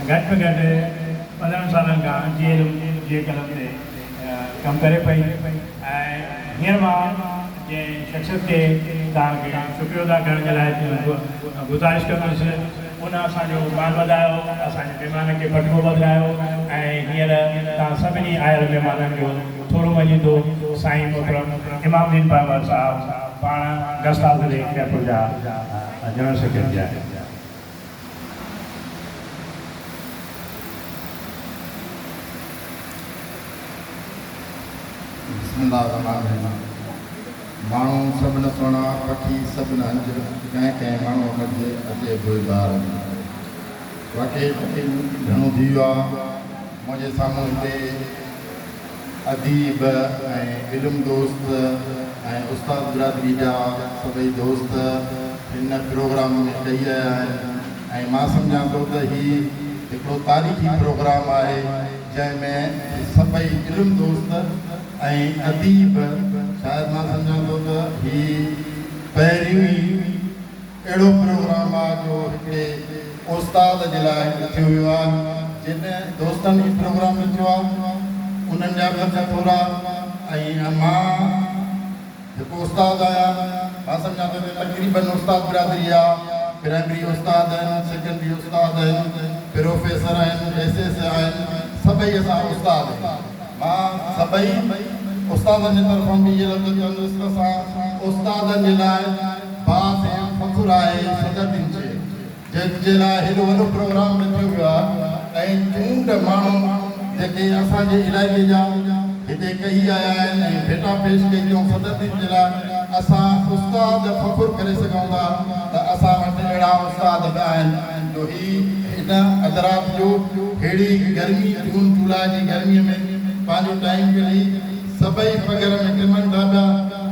घट में घट 15 साल का जेल जे कलम से कम करे पई हींअर मां जंहिं शख़्सियत के तव्हांखे शुक्रिया अदा करण जे लाइ गुज़ारिश कंदुसि उन असांजो मान वधायो असांजे महिमान खे पटको बदिलायो हींअर तव्हां सभिनी आयल महिमाननि जो थोरो मञींदो साईं मोहतरम इमामुद्दीन पावर साहब पाण गस्ताफ़ जयपुर जा जनरल सेक्रेटरी आहे। माण्हू सभिनि सुहिणा पखी सभिनि हंज कंहिं कंहिं माण्हू हुनजे अचे बुज़दार वाकई घणो थी वियो आहे। मुंहिंजे साम्हूं हिते अदीब ऐं इल्मु दोस्त ऐं उस्ताद बिरादरी जा सभई दोस्त हिन प्रोग्राम में कई रहिया आहिनि ऐं मां सम्झां थो त हीउ हिकिड़ो तारीख़ी प्रोग्राम आहे जंहिंमें सभई इल्मु दोस्त ऐं अदीब शायदि मां सम्झां थो त हीउ पहिरियों ई अहिड़ो प्रोग्राम आहे जो हिकिड़े उस्ताद जे लाइ थियो वियो आहे। जिन दोस्तनि हीउ प्रोग्राम रचियो आहे उन्हनि जा ख़र्च थोरा ऐं मां हिकु उस्ताद आहियां। मां सम्झां थो त तक़रीबन उस्ताद बिरादरी आहे, प्राइमरी उस्ताद आहिनि, सेकेंडरी उस्ताद आहिनि, प्रोफेसर आहिनि, SS आहिनि, सभई असां उस्ताद आहियूं। मां सभई उस्तादनि जे तरफ़ां बि इहे लफ़्ज़ चवंदुसि त असां उस्तादनि जे लाइ बास ऐं फ़ख़ुरु आहे सदरदीन जे जंहिंजे लाइ हेॾो वॾो प्रोग्राम रखियो वियो आहे ऐं चूंड माण्हू जेके असांजे इलाइक़े जा हिते कई आया आहिनि ऐं भेटा पेश कई अथऊं सदरदीन जे लाइ असां उस्ताद फ़ख़ुरु करे सघूं था त असां वटि अहिड़ा उस्ताद बि आहिनि जो हिन अदराब जो अहिड़ी गर्मी जून जुलाई जी गर्मीअ में पंहिंजो टाइम कढी सभई वग़ैरह में क़िमत था पिया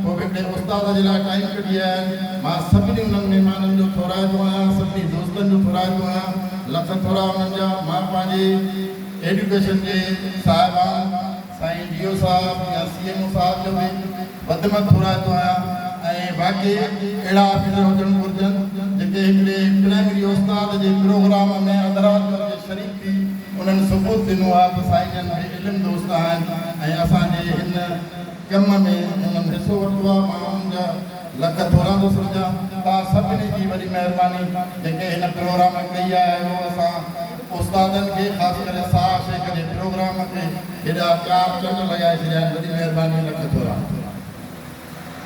पोइ हिकिड़े उस्ताद जे लाइ टाइम कढी आया आहिनि। मां सभिनी उन्हनि महिमाननि जो थोराईंदो आहियां, सभिनी दोस्तनि जो थोराईंदो आहियां, लख थोरा उन्हनि जा। मां पंहिंजे एजुकेशन जे साहिबान साईं DO साहब या CMO साहब जो बि वधि में थोराईंदो आहियां ऐं बाक़ी अहिड़ा ऑफिसर हुजणु घुरिजनि जेके हिकिड़े प्राइमरी उस्ताद जे प्रोग्राम में अदराज जे शरीक थी उन्हनि सबूत ॾिनो आहे त साईं जन में इल्मु दोस्त आहिनि ऐं असांजे हिन कम में उन्हनि हिसो वरितो आहे। मां उन्हनि जा लख थोरा थो सम्झां। तव्हां सभिनी जी वॾी महिरबानी जेके हिन प्रोग्राम कई आहे उहो असां उस्तादनि खे ख़ासि करे साह शेख जे प्रोग्राम खे हेॾा 4 चंड लॻाए छॾिया आहिनि। वॾी महिरबानी, लख थोरा।